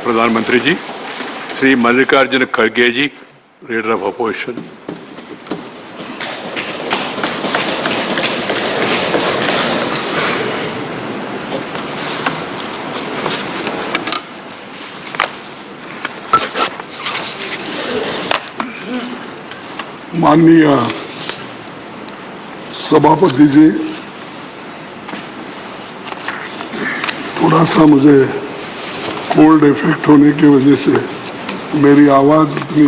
प्रधानमंत्री जी, श्री मल्लिकार्जुन खड़गे जी, leader of opposition. माननीय सभापति जी, थोड़ा सा मुझे कोल्ड इफेक्ट होने की वजह से मेरी आवाज़ उतनी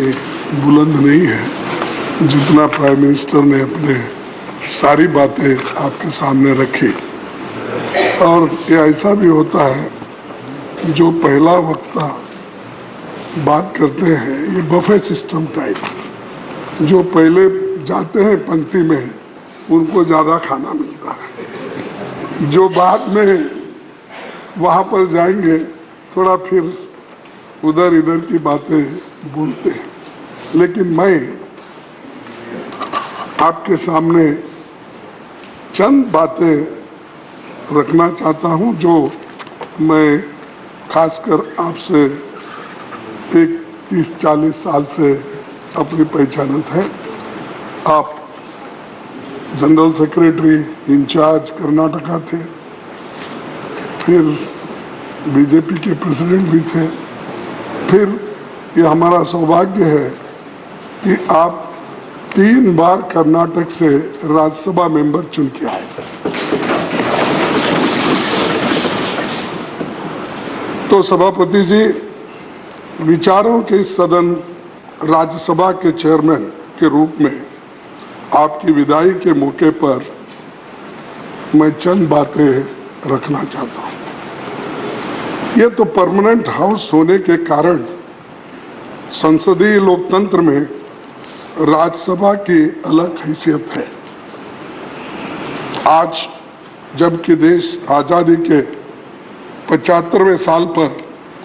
बुलंद नहीं है जितना प्राइम मिनिस्टर ने अपने सारी बातें आपके सामने रखी। और ये ऐसा भी होता है जो पहला वक्ता बात करते हैं, ये बफे सिस्टम टाइप, जो पहले जाते हैं पंक्ति में उनको ज़्यादा खाना मिलता है, जो बाद में वहाँ पर जाएंगे थोड़ा फिर उधर इधर की बातें बोलते हैं। लेकिन मैं आपके सामने चंद बातें रखना चाहता हूँ जो मैं खासकर आपसे एक 30-40 साल से अपनी पहचानत है। आप जनरल सेक्रेटरी इंचार्ज कर्नाटका थे, फिर बीजेपी के प्रेसिडेंट भी थे, फिर ये हमारा सौभाग्य है कि आप 3 बार कर्नाटक से राज्यसभा मेंबर चुन के आए। तो सभापति जी, विचारों के सदन राज्यसभा के चेयरमैन के रूप में आपकी विदाई के मौके पर मैं चंद बातें रखना चाहता हूँ। ये तो परमानेंट हाउस होने के कारण संसदीय लोकतंत्र में राज्यसभा की अलग हैसियत है। आज जबकि देश आज़ादी के 75वें साल पर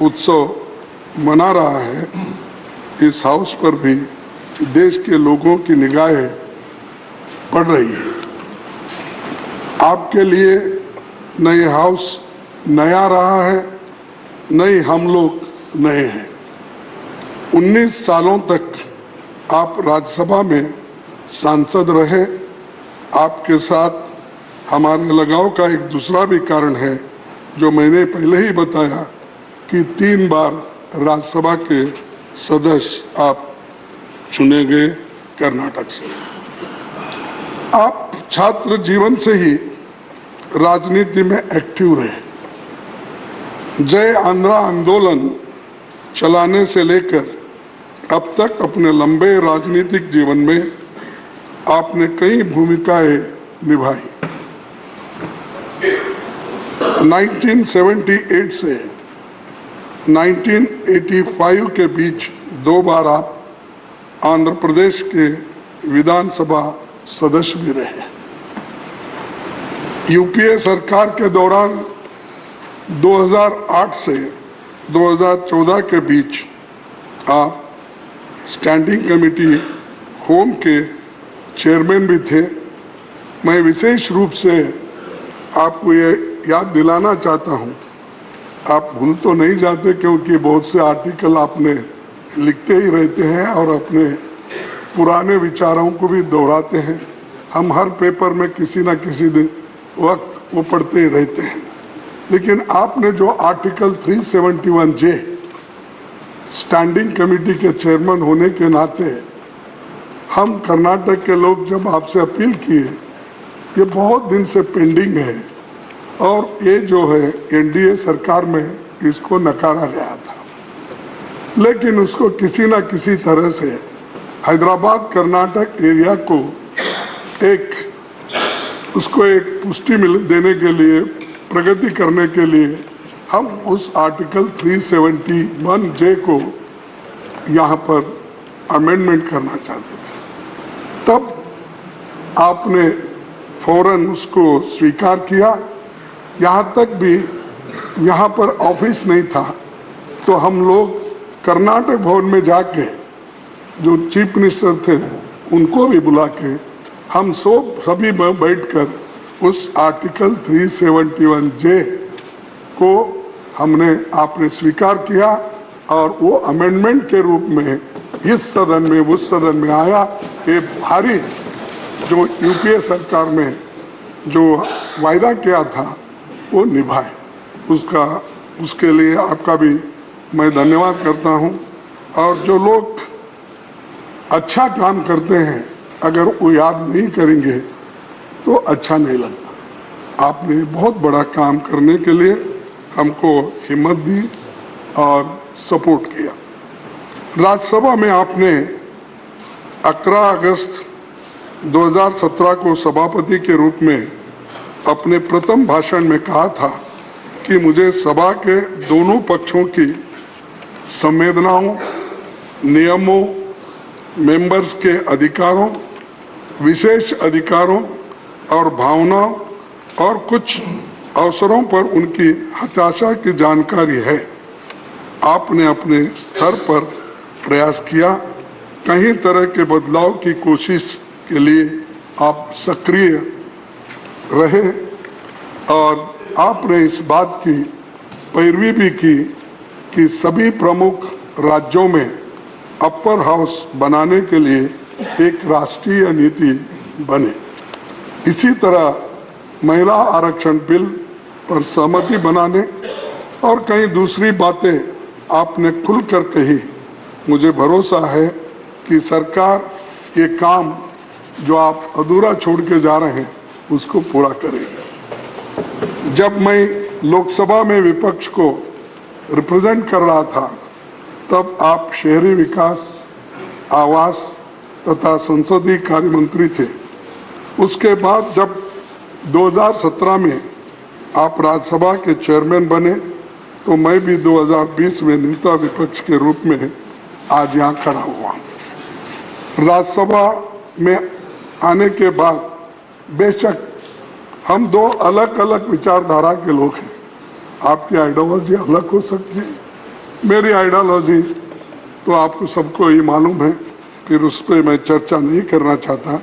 उत्सव मना रहा है, इस हाउस पर भी देश के लोगों की निगाहें पड़ रही है। आपके लिए न ये हाउस नया रहा है, न ही हम लोग नए हैं। 19 सालों तक आप राज्यसभा में सांसद रहे। आपके साथ हमारे लगाव का एक दूसरा भी कारण है जो मैंने पहले ही बताया कि 3 बार राज्यसभा के सदस्य आप चुने गए कर्नाटक से। आप छात्र जीवन से ही राजनीति में एक्टिव रहे। जय आंध्रा आंदोलन चलाने से लेकर अब तक अपने लंबे राजनीतिक जीवन में आपने कई भूमिकाएं निभाई। 1978 से 1985 के बीच 2 बार आप आंध्र प्रदेश के विधानसभा सदस्य भी रहे। यूपीए सरकार के दौरान 2008 से 2014 के बीच आप स्टैंडिंग कमेटी होम के चेयरमैन भी थे। मैं विशेष रूप से आपको ये याद दिलाना चाहता हूँ, आप भूल तो नहीं जाते क्योंकि बहुत से आर्टिकल आपने लिखते ही रहते हैं और अपने पुराने विचारों को भी दोहराते हैं। हम हर पेपर में किसी न किसी दिन वक्त वो पढ़ते ही रहते हैं। लेकिन आपने जो आर्टिकल 371J स्टैंडिंग कमेटी के चेयरमैन होने के नाते हम कर्नाटक के लोग जब आपसे अपील किए, ये बहुत दिन से पेंडिंग है और ये जो है एनडीए सरकार में इसको नकारा गया था, लेकिन उसको किसी ना किसी तरह से हैदराबाद कर्नाटक एरिया को उसको एक पुष्टि देने के लिए, प्रगति करने के लिए हम उस आर्टिकल 371J को यहाँ पर अमेंडमेंट करना चाहते थे। तब आपने फौरन उसको स्वीकार किया। यहाँ तक भी यहाँ पर ऑफिस नहीं था तो हम लोग कर्नाटक भवन में जाके जो चीफ मिनिस्टर थे उनको भी बुला के हम सभी बैठकर उस आर्टिकल 371J को आपने स्वीकार किया और वो अमेंडमेंट के रूप में इस सदन में उस सदन में आया। ये भारी जो यूपीए सरकार में जो वायदा किया था वो निभाए, उसके लिए आपका भी मैं धन्यवाद करता हूं। और जो लोग अच्छा काम करते हैं अगर वो याद नहीं करेंगे तो अच्छा नहीं लगता। आपने बहुत बड़ा काम करने के लिए हमको हिम्मत दी और सपोर्ट किया। राज्यसभा में आपने 11 अगस्त 2017 को सभापति के रूप में अपने प्रथम भाषण में कहा था कि मुझे सभा के दोनों पक्षों की संवेदनाओं, नियमों, मेंबर्स के अधिकारों, विशेष अधिकारों और भावनाओं और कुछ अवसरों पर उनकी हताशा की जानकारी है। आपने अपने स्तर पर प्रयास किया, कई तरह के बदलाव की कोशिश के लिए आप सक्रिय रहे और आपने इस बात की पैरवी भी की कि सभी प्रमुख राज्यों में अपर हाउस बनाने के लिए एक राष्ट्रीय नीति बने। इसी तरह महिला आरक्षण बिल पर सहमति बनाने और कई दूसरी बातें आपने खुलकर कही। मुझे भरोसा है कि सरकार ये काम जो आप अधूरा छोड़ के जा रहे हैं उसको पूरा करेगी। जब मैं लोकसभा में विपक्ष को रिप्रेजेंट कर रहा था तब आप शहरी विकास, आवास तथा संसदीय कार्य मंत्री थे। उसके बाद जब 2017 में आप राज्यसभा के चेयरमैन बने तो मैं भी 2020 में नेता विपक्ष के रूप में आज यहाँ खड़ा हुआ। राज्यसभा में आने के बाद बेशक हम दो अलग अलग विचारधारा के लोग हैं। आपकी आइडियोलॉजी अलग हो सकती है, मेरी आइडियोलॉजी तो आपको सबको ही मालूम है, फिर उस पर मैं चर्चा नहीं करना चाहता।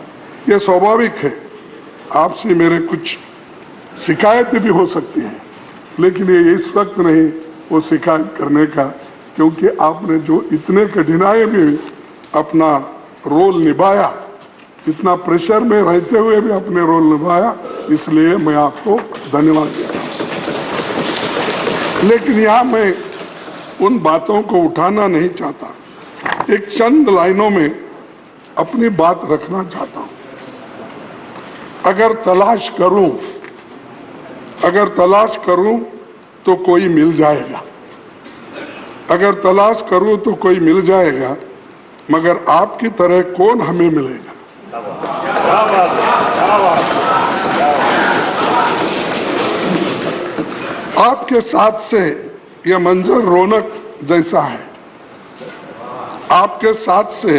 ये स्वाभाविक है, आपसे मेरे कुछ शिकायतें भी हो सकती हैं, लेकिन ये इस वक्त नहीं वो शिकायत करने का, क्योंकि आपने जो इतने कठिनाई में अपना रोल निभाया, इतना प्रेशर में रहते हुए भी अपने रोल निभाया, इसलिए मैं आपको धन्यवाद देता हूँ। लेकिन यहाँ मैं उन बातों को उठाना नहीं चाहता, एक चंद लाइनों में अपनी बात रखना चाहता हूँ। अगर तलाश करूं तो कोई मिल जाएगा, अगर तलाश करूं तो कोई मिल जाएगा, मगर आपकी तरह कौन हमें मिलेगा। आपके साथ से यह मंजर रौनक जैसा है, आपके साथ से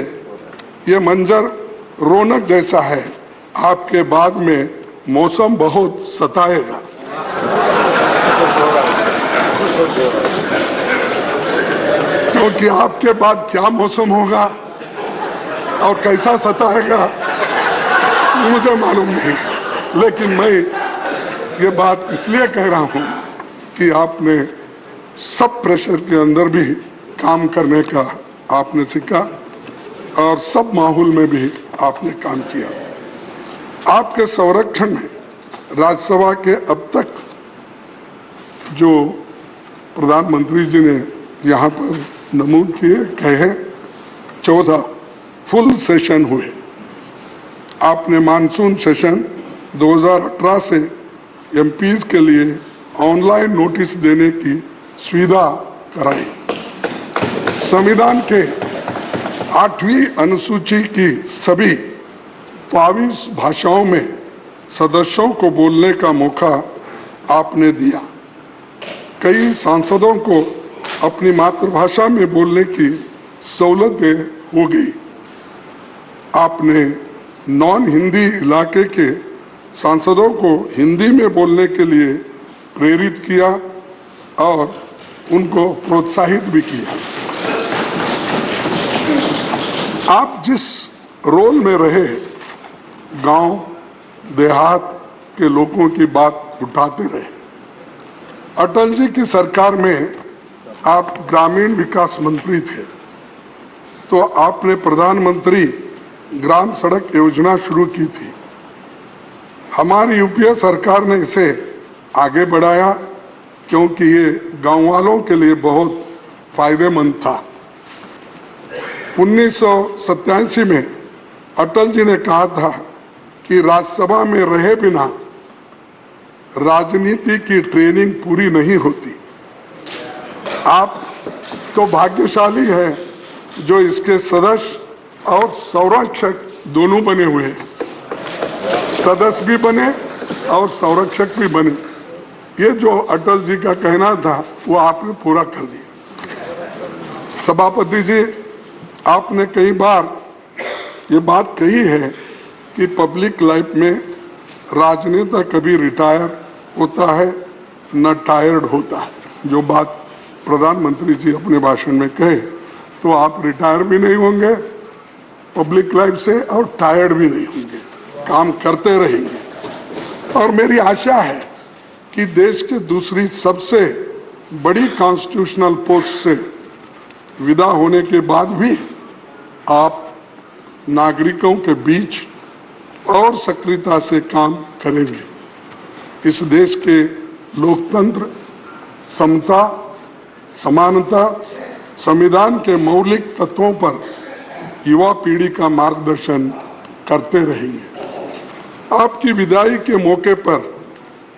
यह मंजर रौनक जैसा है, आपके बाद में मौसम बहुत सताएगा। क्योंकि आपके बाद क्या मौसम होगा और कैसा सताएगा मुझे मालूम नहीं, लेकिन मैं ये बात इसलिए कह रहा हूं कि आपने सब प्रेशर के अंदर भी काम करने का आपने सीखा और सब माहौल में भी आपने काम किया। आपके संरक्षण में राज्यसभा के अब तक जो प्रधानमंत्री जी ने यहाँ पर नमूद किए कहे 14 फुल सेशन हुए। आपने मानसून सेशन 2018 से एमपीज के लिए ऑनलाइन नोटिस देने की सुविधा कराई। संविधान के 8वीं अनुसूची की सभी 22 भाषाओं में सदस्यों को बोलने का मौका आपने दिया। कई सांसदों को अपनी मातृभाषा में बोलने की सहूलतें हो गई। आपने नॉन हिंदी इलाके के सांसदों को हिंदी में बोलने के लिए प्रेरित किया और उनको प्रोत्साहित भी किया। आप जिस रोल में रहे, गांव देहात के लोगों की बात उठाते रहे। अटल जी की सरकार में आप ग्रामीण विकास मंत्री थे, तो आपने प्रधानमंत्री ग्राम सड़क योजना शुरू की थी। हमारी यूपीए सरकार ने इसे आगे बढ़ाया क्योंकि ये गांव वालों के लिए बहुत फायदेमंद था। 1987 में अटल जी ने कहा था कि राज्यसभा में रहे बिना राजनीति की ट्रेनिंग पूरी नहीं होती। आप तो भाग्यशाली हैं जो इसके सदस्य और संरक्षक दोनों बने हुए हैं। सदस्य भी बने और संरक्षक भी बने। ये जो अटल जी का कहना था वो आपने पूरा कर दिया। सभापति जी, आपने कई बार ये बात कही है कि पब्लिक लाइफ में राजनेता कभी रिटायर होता है न टायर्ड होता है। जो बात प्रधानमंत्री जी अपने भाषण में कहे, तो आप रिटायर भी नहीं होंगे पब्लिक लाइफ से और टायर्ड भी नहीं होंगे, काम करते रहेंगे। और मेरी आशा है कि देश के दूसरी सबसे बड़ी कॉन्स्टिट्यूशनल पोस्ट से विदा होने के बाद भी आप नागरिकों के बीच और सक्रियता से काम करेंगे। इस देश के लोकतंत्र, समता, समानता, संविधान के मौलिक तत्वों पर युवा पीढ़ी का मार्गदर्शन करते रहेंगे। आपकी विदाई के मौके पर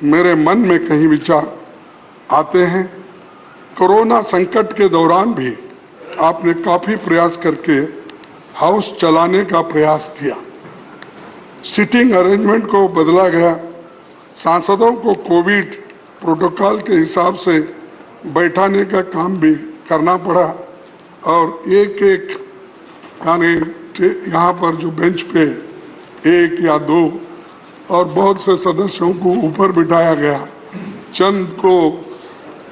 मेरे मन में कई विचार आते हैं। कोरोना संकट के दौरान भी आपने काफी प्रयास करके हाउस चलाने का प्रयास किया। सिटिंग अरेंजमेंट को बदला गया, सांसदों को कोविड प्रोटोकॉल के हिसाब से बैठाने का काम भी करना पड़ा और एक एक यानी यहाँ पर जो बेंच पे एक या दो और बहुत से सदस्यों को ऊपर बिठाया गया, चंद को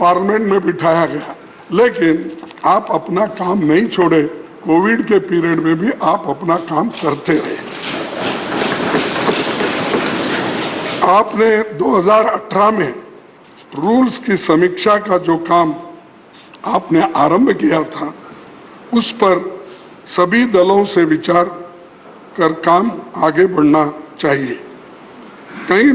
पार्लियामेंट में बिठाया गया, लेकिन आप अपना काम नहीं छोड़े। कोविड के पीरियड में भी आप अपना काम करते रहे। आपने 2018 में रूल्स की समीक्षा का जो काम आपने आरंभ किया था, उस पर सभी दलों से विचार कर काम आगे बढ़ना चाहिए। कई